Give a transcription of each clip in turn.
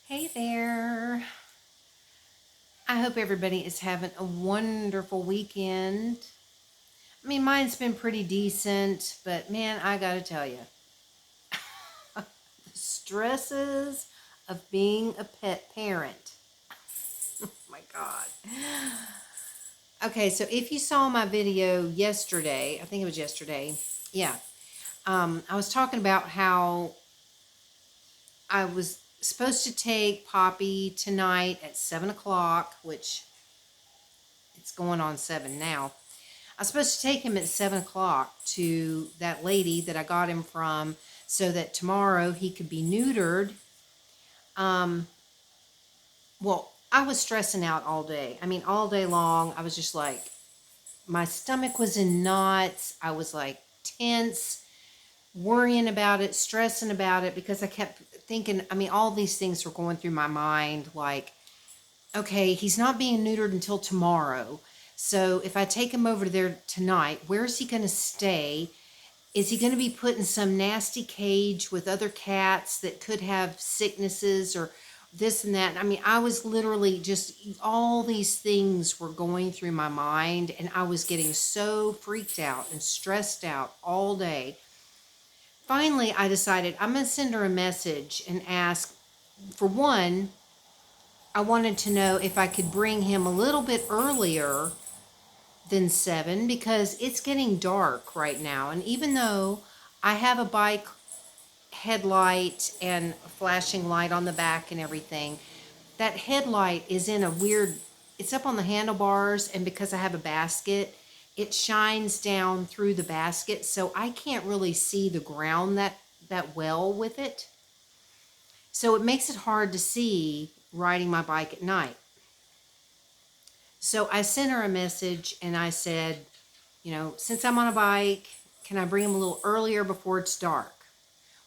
Hey there. I hope everybody is having a wonderful weekend. I mean, mine's been pretty decent, but man, I gotta tell you, the stresses of being a pet parent. Oh my God. Okay, so if you saw my video yesterday, I think it was yesterday, yeah, I was talking about how I was supposed to take Poppy tonight at 7 o'clock, which it's going on 7 now. I was supposed to take him at 7 o'clock to that lady that I got him from so that tomorrow he could be neutered. Um, well, I was stressing out all day. I mean, all day long, I was just like, my stomach was in knots. I was like tense, worrying about it, stressing about it because I kept thinking, I mean, all these things were going through my mind like, okay, he's not being neutered until tomorrow. So if I take him over there tonight, where is he going to stay? Is he going to be put in some nasty cage with other cats that could have sicknesses or this and that? I mean, I was literally just, all these things were going through my mind, and I was getting so freaked out and stressed out all day. Finally, I decided I'm going to send her a message and ask, for one, I wanted to know if I could bring him a little bit earlier than 7 because it's getting dark right now. And even though I have a bike headlight and a flashing light on the back and everything, that headlight is in a weird, it's up on the handlebars, and because I have a basket, it shines down through the basket, so I can't really see the ground that well with it. So it makes it hard to see riding my bike at night. So I sent her a message and I said, since I'm on a bike, can I bring him a little earlier before it's dark?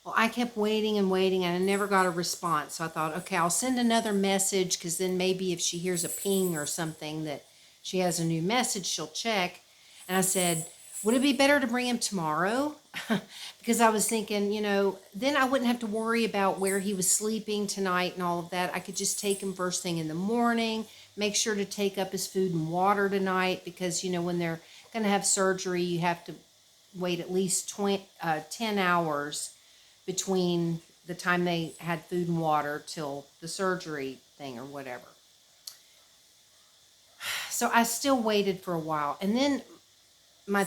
Well, I kept waiting and waiting and I never got a response. So I thought, okay, I'll send another message because then maybe if she hears a ping or something that she has a new message, she'll check. And I said, would it be better to bring him tomorrow? Because I was thinking, then I wouldn't have to worry about where he was sleeping tonight and all of that. I could just take him first thing in the morning, make sure to take up his food and water tonight because, when they're going to have surgery, you have to wait at least 10 hours between the time they had food and water till the surgery thing or whatever. So I still waited for a while, and then my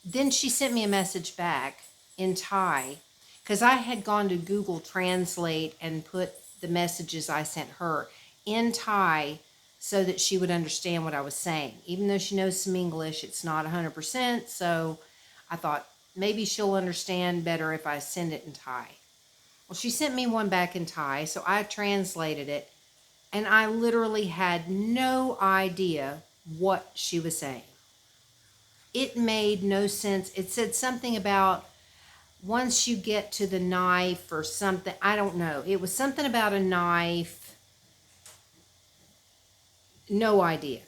then she sent me a message back in Thai because I had gone to Google Translate and put the messages I sent her in Thai so that she would understand what I was saying. Even though she knows some English, it's not 100%. So I thought maybe she'll understand better if I send it in Thai. Well, she sent me one back in Thai, so I translated it, and I literally had no idea what she was saying. It made no sense. It said something about once you get to the knife or something. I don't know. It was something about a knife. No idea.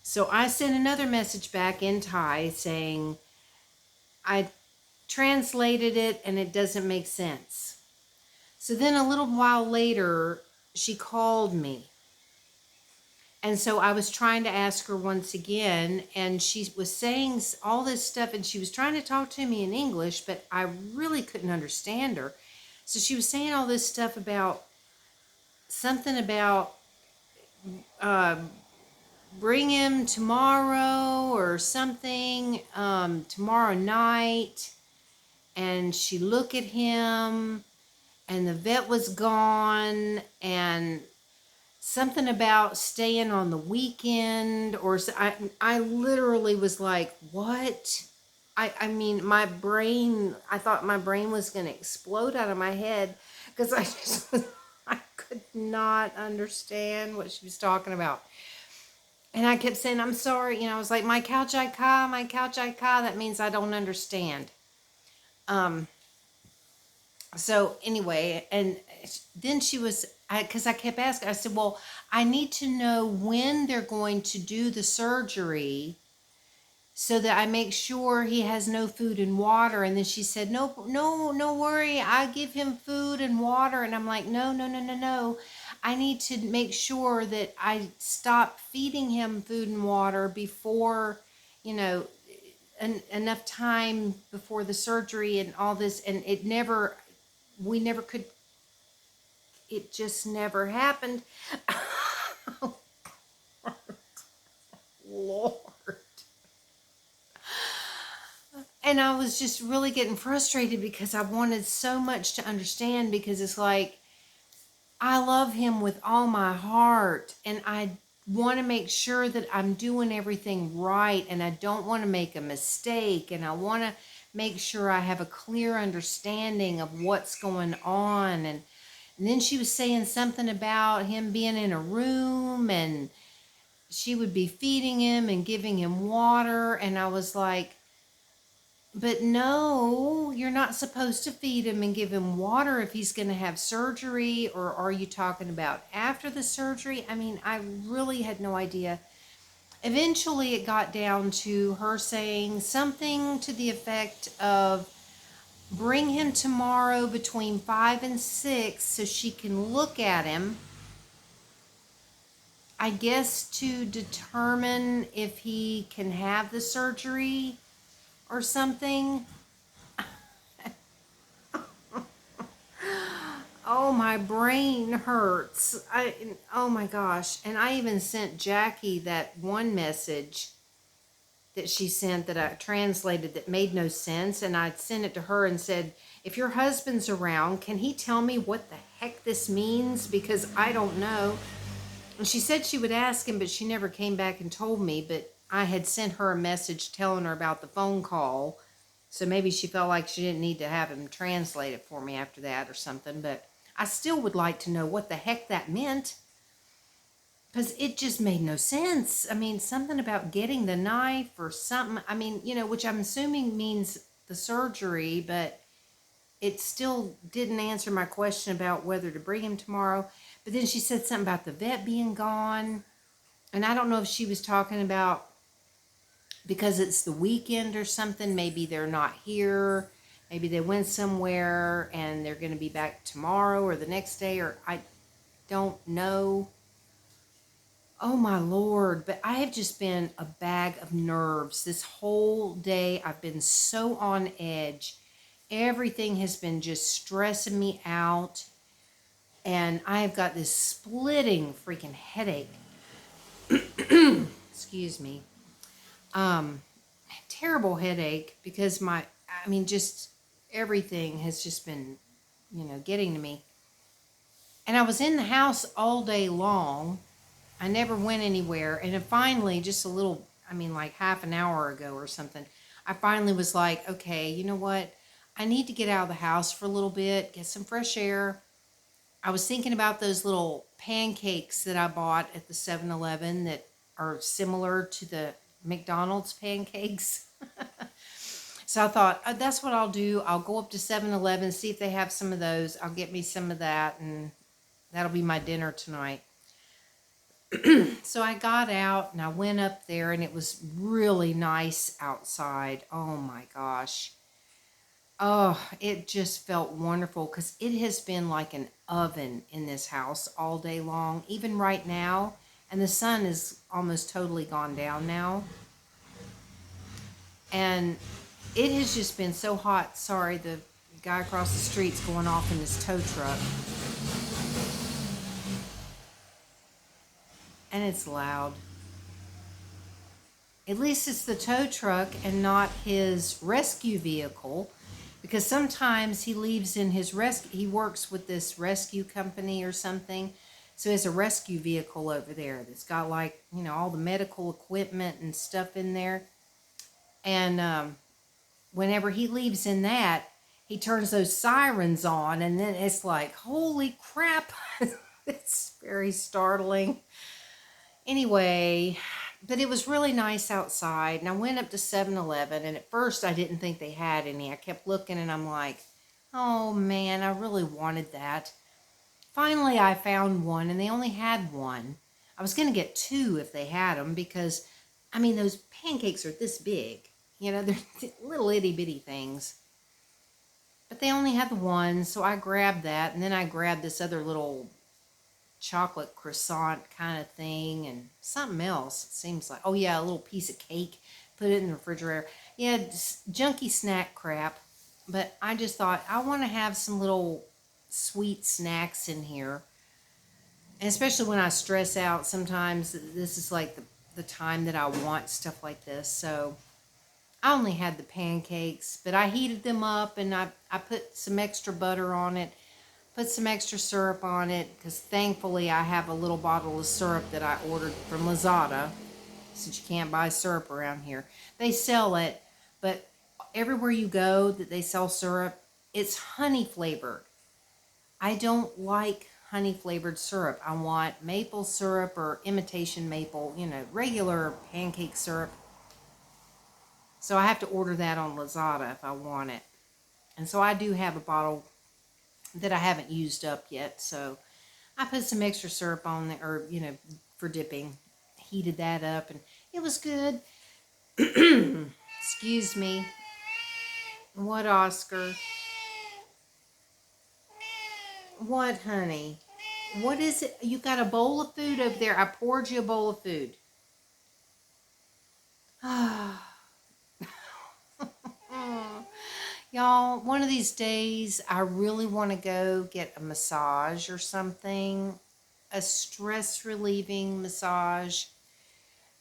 So I sent another message back in Thai saying, I translated it and it doesn't make sense. So then a little while later, she called me. And so I was trying to ask her once again, and she was saying all this stuff, and she was trying to talk to me in English, but I really couldn't understand her. So she was saying all this stuff about something about uh, bring him tomorrow or something, tomorrow night. And she looked at him, and the vet was gone, and something about staying on the weekend, or I literally was like, what? I mean, I thought my brain was going to explode out of my head because I could not understand what she was talking about. And I kept saying, I'm sorry. I was like, my couch I ka, my couch I ka. That means I don't understand. Um, So anyway, and then she was, because I kept asking, I said, well, I need to know when they're going to do the surgery so that I make sure he has no food and water. And then she said, no, no, no worry. I give him food and water. And I'm like, no, no, no, no, no. I need to make sure that I stop feeding him food and water before, you know, enough time before the surgery and all this. And we never could, it just never happened. Lord. And I was just really getting frustrated because I wanted so much to understand, because it's like, I love him with all my heart and I want to make sure that I'm doing everything right and I don't want to make a mistake, and I want to make sure I have a clear understanding of what's going on. And then she was saying something about him being in a room and she would be feeding him and giving him water. And I was like, but no, you're not supposed to feed him and give him water if he's going to have surgery. Or are you talking about after the surgery? I mean, I really had no idea. Eventually, it got down to her saying something to the effect of, bring him tomorrow between 5 and 6 so she can look at him, I guess, to determine if he can have the surgery or something. Oh, my brain hurts. Oh my gosh. And I even sent Jackie that one message that she sent that I translated that made no sense. And I sent it to her and said, if your husband's around, can he tell me what the heck this means? Because I don't know. And she said she would ask him, but she never came back and told me. But I had sent her a message telling her about the phone call. So maybe she felt like she didn't need to have him translate it for me after that or something. But I still would like to know what the heck that meant, because it just made no sense. I mean, something about getting the knife or something. I mean, which I'm assuming means the surgery, but it still didn't answer my question about whether to bring him tomorrow. But then she said something about the vet being gone. And I don't know if she was talking about because it's the weekend or something. Maybe they're not here. Maybe they went somewhere and they're going to be back tomorrow or the next day, or I don't know. Oh my Lord. But I have just been a bag of nerves this whole day. I've been so on edge. Everything has been just stressing me out. And I have got this splitting freaking headache. Excuse me. Terrible headache because just everything has just been, getting to me. And I was in the house all day long. I never went anywhere. And then finally, just like half an hour ago or something, I finally was like, okay, you know what? I need to get out of the house for a little bit, get some fresh air. I was thinking about those little pancakes that I bought at the 7-Eleven that are similar to the McDonald's pancakes. So I thought, that's what I'll do. I'll go up to 7-Eleven, see if they have some of those. I'll get me some of that, and that'll be my dinner tonight. So I got out and I went up there, and it was really nice outside. Oh my gosh. Oh, it just felt wonderful because it has been like an oven in this house all day long, even right now. And the sun is almost totally gone down now. And it has just been so hot. Sorry, the guy across the street's going off in his tow truck. And it's loud. At least it's the tow truck and not his rescue vehicle. Because sometimes he leaves in his he works with this rescue company or something. So he has a rescue vehicle over there that's got all the medical equipment and stuff in there. And whenever he leaves in that, he turns those sirens on, and then it's like, holy crap. It's very startling. Anyway, but it was really nice outside, and I went up to 7-Eleven, and at first I didn't think they had any. I kept looking, and I'm like, oh man, I really wanted that. Finally, I found one, and they only had one. I was going to get two if they had them, because I mean, those pancakes are this big. You know, they're little itty bitty things. But they only had the one, so I grabbed that. And then I grabbed this other little chocolate croissant kind of thing and something else. It seems like, oh yeah, a little piece of cake. Put it in the refrigerator. Yeah, junky snack crap. But I just thought, I want to have some little sweet snacks in here. And especially when I stress out, sometimes this is like the time that I want stuff like this. So I only had the pancakes, but I heated them up and I put some extra butter on it, put some extra syrup on it, because thankfully I have a little bottle of syrup that I ordered from Lazada, since you can't buy syrup around here. They sell it, but everywhere you go that they sell syrup, it's honey flavored. I don't like honey flavored syrup. I want maple syrup or imitation maple, regular pancake syrup. So I have to order that on Lazada if I want it. And so I do have a bottle that I haven't used up yet. So I put some extra syrup on there, or, for dipping. Heated that up and it was good. Excuse me. What, Oscar? What, honey? What is it? You got a bowl of food over there. I poured you a bowl of food. Y'all, one of these days, I really want to go get a massage or something. A stress relieving massage.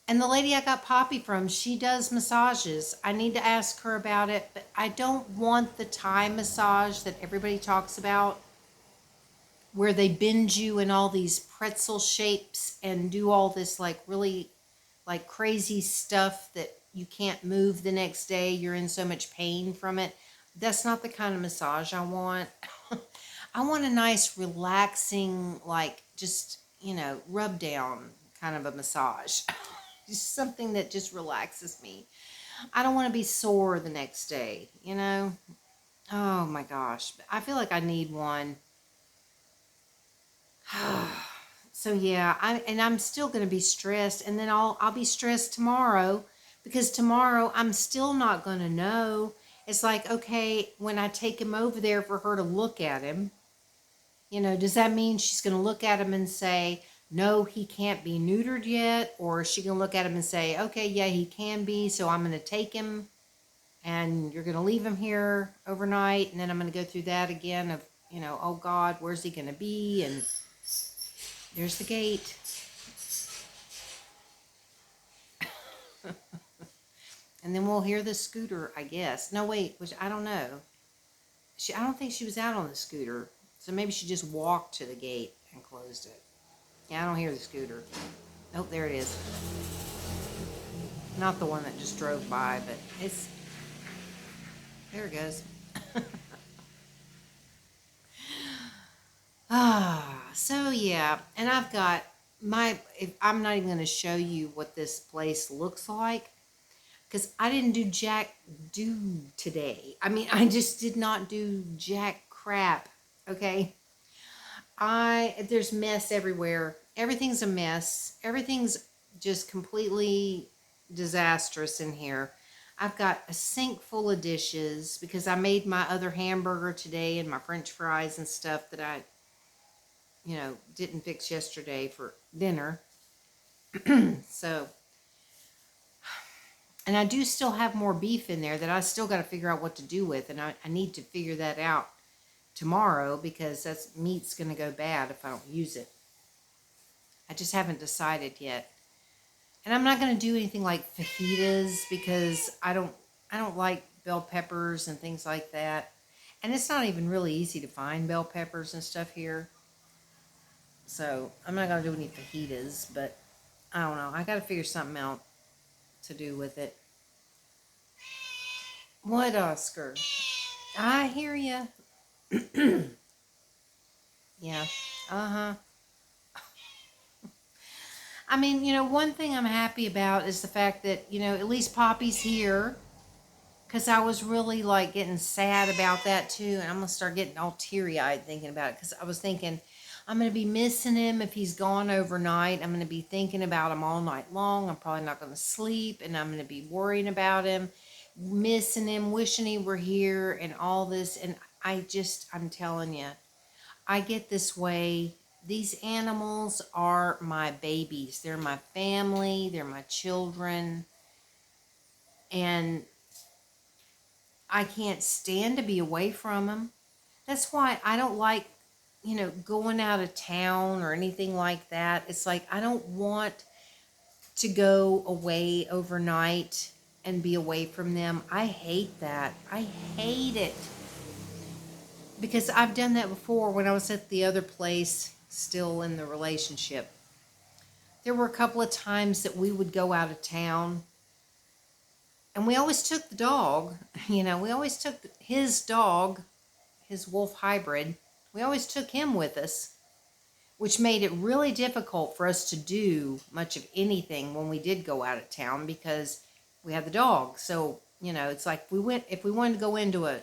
And the lady I got Poppy from, she does massages. I need to ask her about it, but I don't want the Thai massage that everybody talks about, where they bend you in all these pretzel shapes and do all this like really like crazy stuff that you can't move the next day. You're in so much pain from it. That's not the kind of massage I want. I want a nice, relaxing, like just, rub down kind of a massage. Just something that just relaxes me. I don't want to be sore the next day, Oh my gosh. I feel like I need one. So yeah, I'm still going to be stressed, and then I'll be stressed tomorrow, because tomorrow I'm still not going to know. It's like, okay, when I take him over there for her to look at him, does that mean she's going to look at him and say, no, he can't be neutered yet? Or is she going to look at him and say, okay, yeah, he can be, so I'm going to take him and you're going to leave him here overnight, and then I'm going to go through that again of, oh God, where's he going to be? And there's the gate. And then we'll hear the scooter, I guess. No, wait, which I don't know. I don't think she was out on the scooter. So maybe she just walked to the gate and closed it. Yeah, I don't hear the scooter. Oh, there it is. Not the one that just drove by, but it's... There it goes. So yeah. And I've got I'm not even going to show you what this place looks like, because I didn't do today. I mean, I just did not do jack crap, okay? There's mess everywhere. Everything's a mess. Everything's just completely disastrous in here. I've got a sink full of dishes because I made my other hamburger today and my french fries and stuff that I, didn't fix yesterday for dinner. So... And I do still have more beef in there that I still got to figure out what to do with. And I need to figure that out tomorrow, because that meat's going to go bad if I don't use it. I just haven't decided yet. And I'm not going to do anything like fajitas, because I don't like bell peppers and things like that. And it's not even really easy to find bell peppers and stuff here. So I'm not going to do any fajitas, but I don't know. I got to figure something out to do with it. What, Oscar? I hear ya. Yeah. Uh-huh. I mean, one thing I'm happy about is the fact that, at least Poppy's here. Because I was really, getting sad about that, too. And I'm going to start getting all teary-eyed thinking about it. Because I was thinking, I'm going to be missing him if he's gone overnight. I'm going to be thinking about him all night long. I'm probably not going to sleep, and I'm going to be worrying about him, missing him, wishing he were here, and all this. And I'm telling you, I get this way. These animals are my babies. They're my family. They're my children. And I can't stand to be away from them. That's why I don't like, going out of town or anything like that. It's like I don't want to go away overnight and be away from them. I hate that. I hate it. Because I've done that before when I was at the other place, still in the relationship. There were a couple of times that we would go out of town, and we always took the dog. We always took his dog, his wolf hybrid. We always took him with us, which made it really difficult for us to do much of anything when we did go out of town because we had the dog. So, it's like if we wanted to go into a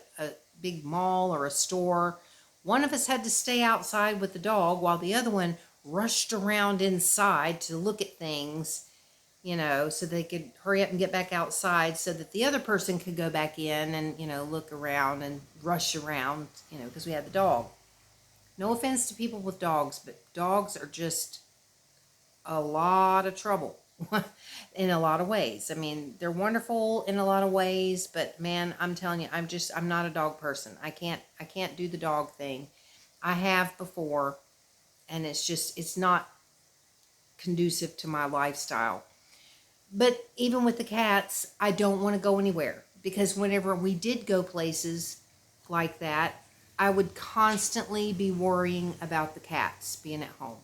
big mall or a store, one of us had to stay outside with the dog while the other one rushed around inside to look at things, so they could hurry up and get back outside so that the other person could go back in and, look around and rush around, because we had the dog. No offense to people with dogs, but dogs are just a lot of trouble in a lot of ways. I mean, they're wonderful in a lot of ways, but man, I'm telling you, I'm not a dog person. I can't do the dog thing. I have before, and it's not conducive to my lifestyle. But even with the cats, I don't want to go anywhere because whenever we did go places like that, I would constantly be worrying about the cats being at home.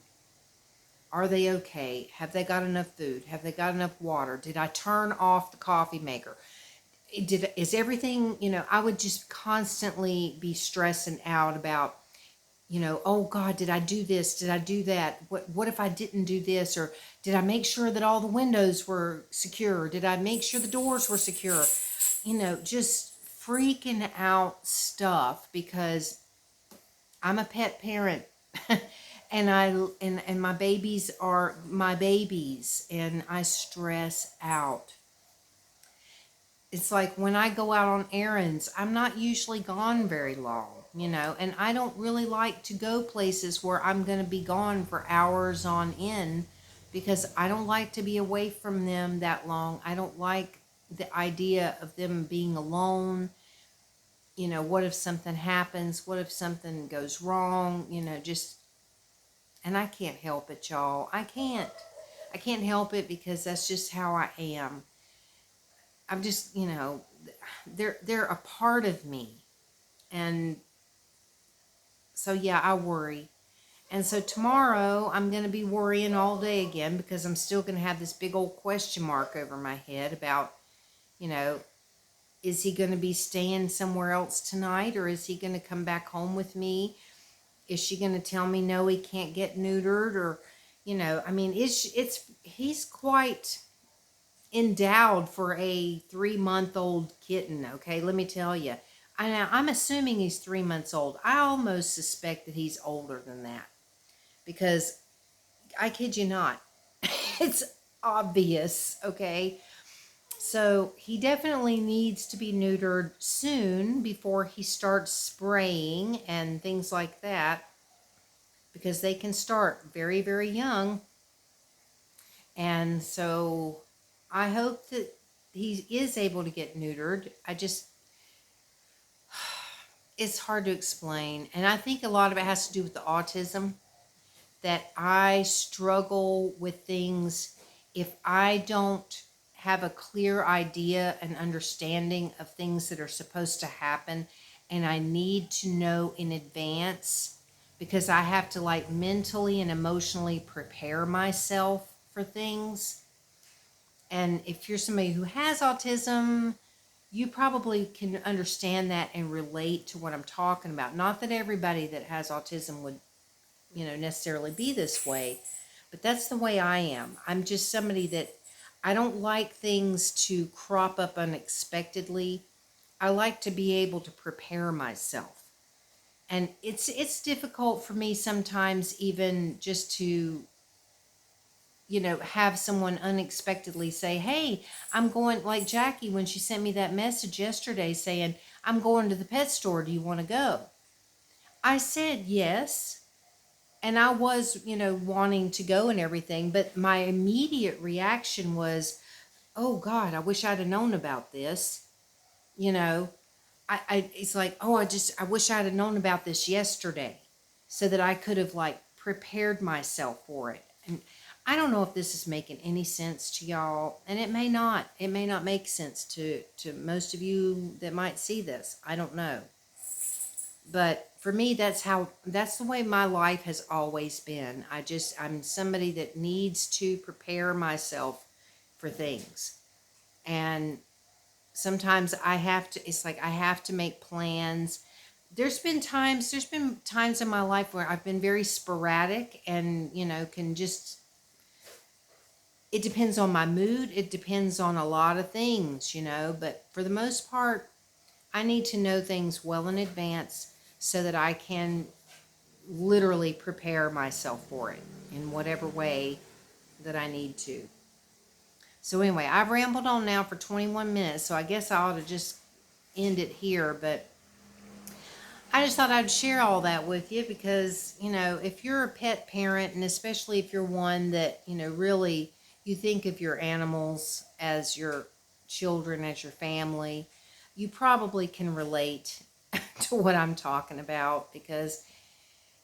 Are they okay? Have they got enough food? Have they got enough water? Did I turn off the coffee maker? Is everything, I would just constantly be stressing out about, oh God, did I do this? Did I do that? What if I didn't do this? Or did I make sure that all the windows were secure? Did I make sure the doors were secure? Just freaking out stuff because I'm a pet parent. and my babies are my babies, and I stress out. It's like when I go out on errands, I'm not usually gone very long, and I don't really like to go places where I'm going to be gone for hours on end because I don't like to be away from them that long. I don't like the idea of them being alone. What if something happens? What if something goes wrong? And I can't help it, y'all. I can't. I can't help it because that's just how I am. I'm just, they're a part of me. And so yeah, I worry. And so tomorrow I'm going to be worrying all day again because I'm still going to have this big old question mark over my head about, is he going to be staying somewhere else tonight, or is he going to come back home with me? Is she going to tell me no, he can't get neutered? Or, I mean, he's quite endowed for a 3-month-old kitten. Okay, let me tell you. I'm assuming he's 3 months old. I almost suspect that he's older than that because I kid you not, it's obvious. Okay, so he definitely needs to be neutered soon before he starts spraying and things like that, because they can start very, very young. And so I hope that he is able to get neutered. It's hard to explain. And I think a lot of it has to do with the autism, that I struggle with things if I don't have a clear idea and understanding of things that are supposed to happen, and I need to know in advance because I have to like mentally and emotionally prepare myself for things. And if you're somebody who has autism, you probably can understand that and relate to what I'm talking about. Not that everybody that has autism would, necessarily be this way, but that's the way I am. I'm just somebody that I don't like things to crop up unexpectedly. I like to be able to prepare myself. And it's difficult for me sometimes, even just to, have someone unexpectedly say, "Hey, I'm going," like Jackie when she sent me that message yesterday saying, "I'm going to the pet store. Do you want to go?" I said yes. And I was, wanting to go and everything, but my immediate reaction was, "Oh God, I wish I'd have known about this." You know, it's like, "Oh, I wish I'd have known about this yesterday so that I could have like prepared myself for it." And I don't know if this is making any sense to y'all, and it may not. It may not make sense to most of you that might see this. I don't know. But for me, that's the way my life has always been. I'm somebody that needs to prepare myself for things. And sometimes it's like I have to make plans. There's been times in my life where I've been very sporadic and, can just, it depends on my mood. It depends on a lot of things, but for the most part, I need to know things well in advance so that I can literally prepare myself for it in whatever way that I need to. So anyway, I've rambled on now for 21 minutes, so I guess I ought to just end it here, but I just thought I'd share all that with you because, if you're a pet parent, and especially if you're one that, really you think of your animals as your children, as your family, you probably can relate to what I'm talking about, because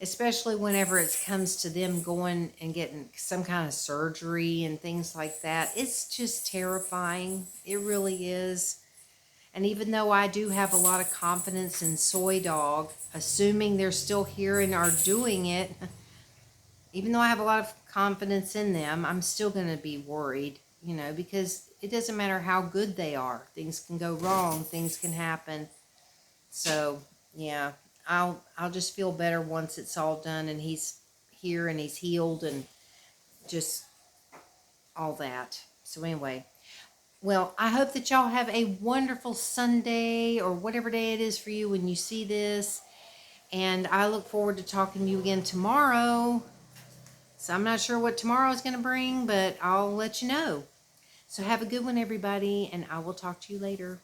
especially whenever it comes to them going and getting some kind of surgery and things like that, it's just terrifying. It really is. And even though I do have a lot of confidence in Soy Dog, assuming they're still here and are doing it, even though I have a lot of confidence in them, I'm still going to be worried, because it doesn't matter how good they are. Things can go wrong, things can happen. So, yeah, I'll just feel better once it's all done and he's here and he's healed and just all that. So anyway, well, I hope that y'all have a wonderful Sunday or whatever day it is for you when you see this. And I look forward to talking to you again tomorrow. So I'm not sure what tomorrow is going to bring, but I'll let you know. So have a good one, everybody, and I will talk to you later.